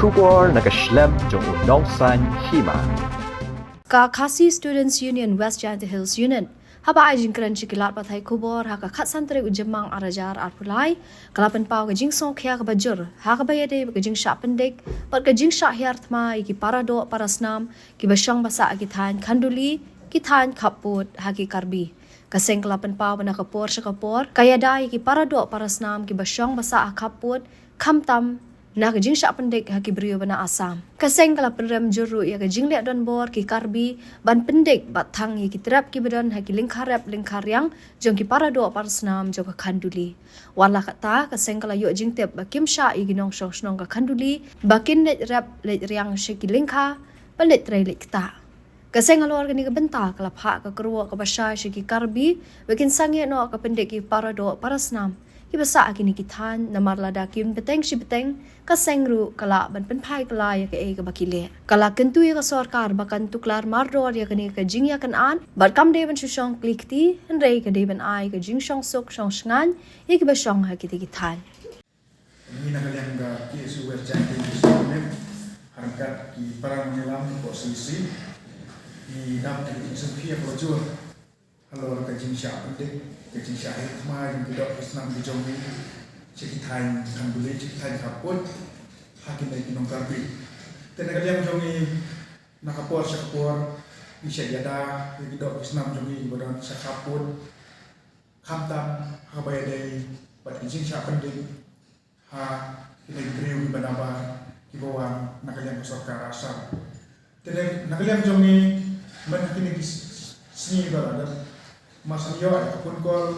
Kubor nakaslem jong unong san hima. Ka Khasi Students Union West Giant Hills Unit haba ajin kran chikilat pathai kubor ha ka khatsan tre ujemang arajar arpulai kalapan pau ka jingsong khya ka bajur ha ka bayade ka jing sha pendek par ka jing sha hyarthma ki parado parasnam ki basang basa ki than khanduli ki than khaput ha ki karbi kaseng kalapan pau bana kapor sha kapor kaya dai ki parado parasnam ki basang basa khaput khamtam na ka jing sha pendek ha ki brio bana asam kaseng kalapan rem juru ya ka jing le don bor ki karbi ban pendek bat thang ki trap ki badan ha ki lingkarap lingkaryang jong ki parado parasnam jong ka khanduli wala kata kaseng kala yo jing tep ba kim sha i ginong shong snong ka khanduli bakin le rap le riang she ki lingkha palet tre le kta kaseng alor ka ni ka benta kala pha ka kruwa ka basha she ki karbi bakin sangye no ka pendek ki parado parasnam ki basa akini ki than namar lada kim beteng shi beteng ka sengru kala ban pen phai kala ya ka e ka bakile kala kentu ya ka sarkar bakan tuklar mardor ya kani ka jingya kan an bat kam de ban shushong klikti henrei ka de ban ai ka jing shong sok shong shngan ya ki basong ha ki ki than ini nakaliang ga ki suwer jante ki suwer harkat ki parang menyelam ko sisi di dam ki sempia projur halo ka jing sha pendek kecil syahid kemarin tidak Islam di Jombi cekitain kan boleh cekitain kaput hakim dari Gunung Karbi tenaga yang Jombi nakapor syakapor bisa jada tidak Islam Jombi badan syakaput kamtam habaya dari bat izin syakapending ha kita kriu di banaba di bawah nakaliang kesorka rasa tenaga yang Jombi menakini seni balada masa yo akun kol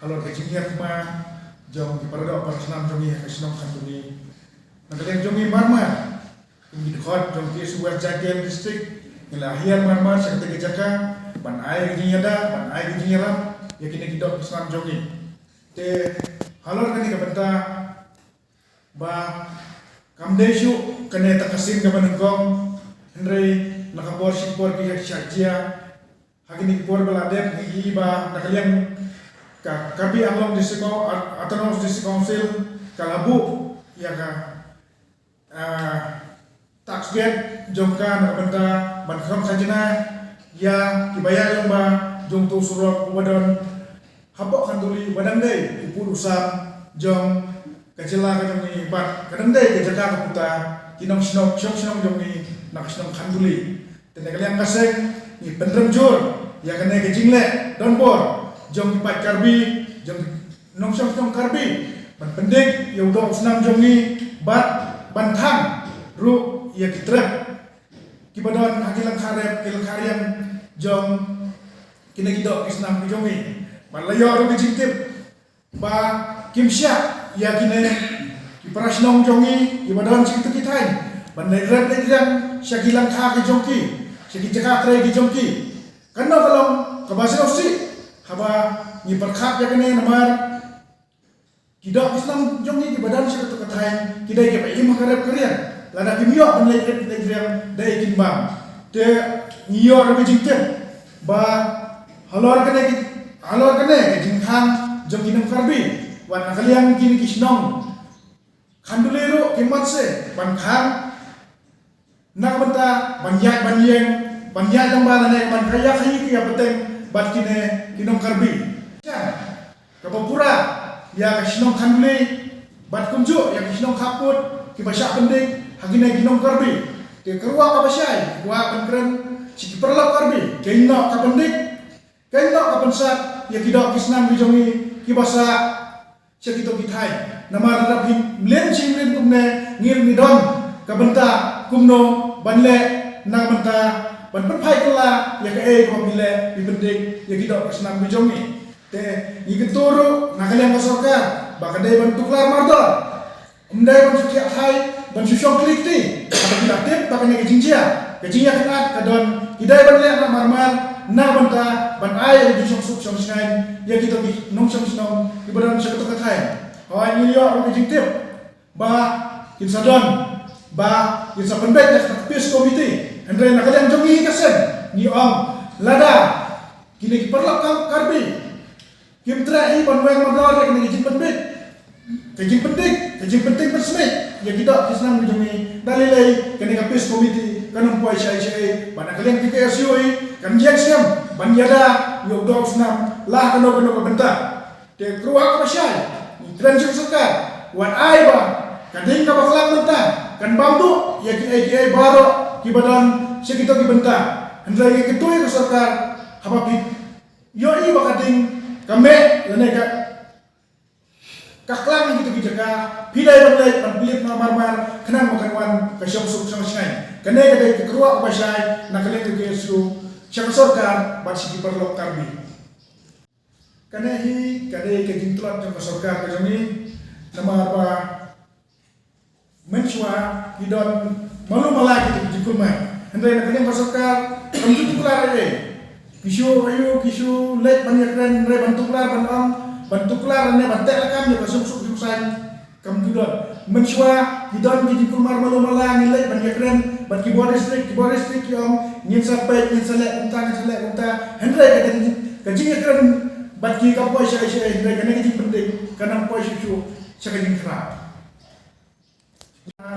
alor ke jingir ma jong di parada parasnam jongi ke sinong kantuni nagaleng jongi marma di dekat jong ki suwer jagen district ngelahian marma sakte ke jaka ban ai jingyada ban ai jingyara yakini kidok parasnam jongi te alor kani ka benta ba kamdeshu kane takasin ka banengkong henry nakapor sipor ki syajia Hakini kipor beladen iba nakalian ka kabi anglong disiko autonomous district council kalabu ya ka tax gate jongka nakabenta bankham sajina ya kibaya yang ba jong tu surok wadon habok kanduli badan dei ipun usam jong kacela ka jong ni bat kadang dei ke jaka kaputa kinong sinok sinok jong ni naksinong kanduli tenekalian kaseng ni pendrem jur ya kena ke jingle don bor jong pat karbi jong nong song karbi ban pendek ya udah senam jong ni bat bantang ru ya kitrep kibadon hakilang karep kilang karyang jong kina kidok kisnam jong ni ban layo ru kijintip ba kimsya ya kina kiparasnong jong ni kibadon sikitu kitain ban lerep lerang syakilang ka ke jong ki syakijaka tre ki jong ki karena kalau kebahasa Aussie, haba ni berkat ya kene namar kita Islam jongi di badan saya tu katain kita ke pai makarep kerian lada kimio benlek yang dai kimbang te ngio rabi jingten ba halor kene ke jingkhang jongi nam karbi wan nakaliang kini kisnong khandulero kimatse ban khang nakbenta banyak banyak yang bala ne ban kaya kaya ki apeteng bat kine kinong karbi kapapura ya kinong khandle bat kunju ya kinong kaput ki basya pendek hagine kinong karbi ke kerwa ka basyai wa penkren si perlap karbi ke ino ka pendek ke ino ka pensat ya kidok kisnam bijongi ki basa si kito kitai nama radap mlen chimlen kumne ngir ni don ka benta kumno banle na benta ban penpai kala ya ke ko bile bibendik ya kidok pasnam bijongi te ngituru nakalian kasoka bakade ban tuklar mardo umdai ban suki hai ban susyong klikti ada bilatip bakane kejingjia kenat kadon hidai ban le na marmar na banta ban ai di syong syong sngai ya kidok bi nong syong snong ibadan syong katai hawai milio ko kejingtip ba kinsadon ba kinsa penbet ya pis komite Andre nakalian jongi kasen ni ong lada kini perlap karbi kim trai ban weng modal kini jin penbit kajing penting bersmet ya kita kisnam jumi dalilai kene kapis komiti kanam puai syai bana kalian kita sioi kan jeng siam ban yada yo dog snam lah kano benta te keruak apa syai ni transaksi sekar wan ai ba kading ka baklang benta kan bambu ya ki baro ki badan sekito ki benta hendrai ki ketui ka sarkar haba pi yo i ba kading kame lene ka kaklang gitu jaga pilai balai panbelip na marmar kenang makan wan kasyong suk sama singai kene kadai keruak apa syai nak kalian ke Yesu syang sarkar bat sigi perlok karbi kene hi kadai ke jintlat jang sarkar ke jami nama apa mensua hidon malu malaki tu jikul mai hendai nak kalian sarkar kamu tu kelar kishu lek banyak dan re bantu kelar bantu kelar ne bantek lakam ya suk san kam tudon mensua hidon ki jikul mar malu malang lek banyak dan ban keyboard listrik yang nyin sampai nyin selek unta hendai kajing kan bat ki ka poy syai hendai kan kajing penting kanang poy syu sakajing kra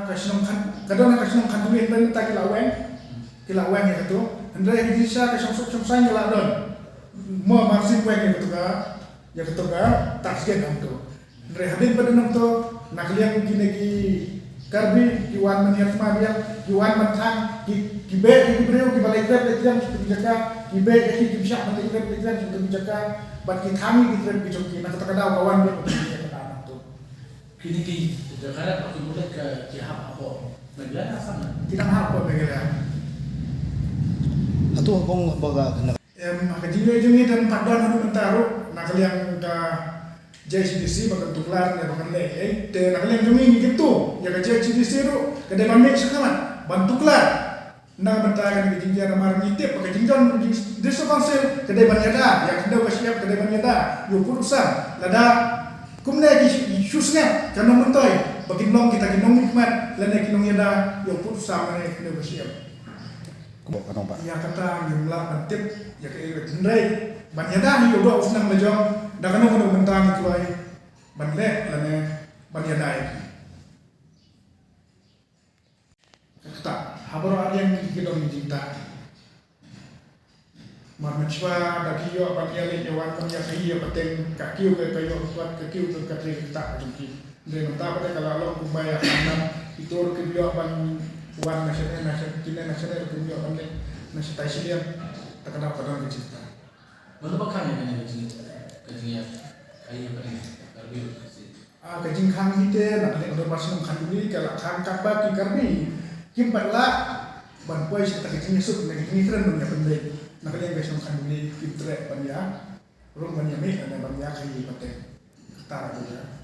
kasnong kan kadang kasnong kan duit dan tak kilaweng ya tu hendai kajing sa kasong suk san kala don mo maksin weng ya ketuga tak sekian tu hendai hadin pada nam tu nak liang ki karbi kiwan meniat madia kiwan matang ki be ki breu ki balai grab lekjam ki jaga ki be ki bisa mati grab lekjam ki jaga bat ki kami ki grab ki joki nak takada kawan dia ki takada tu kini ki jaga pak muda ke jihad apa negara sama tidak apa begala Atu kong baga kena kajile jungi dan padon anu mentaru nak liang ka JCDC bakal tuklar ya bakal le te nak liang jungi gitu ya ka JCDC ru kada mamik sakaman bantuklar na bentakan ke jinja namar ngitip pakai jinjan desa konsil kada banyada ya kada wasiap kada banyada yo putusan lada kumne ki susnya kana mentoy bagi nong kita kinong nikmat lene kinong yada yo putusan ne kada wasiap kanong pak. ya kata jumlah bantip ya ke hendai banyada ni yo do usnang lejong da kana ngono bentang itu ai banle lene banyada kata habaro yang kita cinta marmachwa daki yo apa dia le nyawan kan ya kai ya pateng kakiu ke kayo kuat kakiu ke katri kita jumki de menta pada kalau lo kumbaya kanam itu ke bio ban wan nasional ke bio ban le nasional Thailand tak kenal pada cinta mana bakal ni kejing kai apa ni karbi kajing khang hite nak le ndo masuk khang ni kala khang kabba ki karbi kim batla ban poi kita kajing sup ne kajing keren dunia pendek nak le besok khang ni kim tre ban ya rum ban ya me ban ya kai pateng kata juga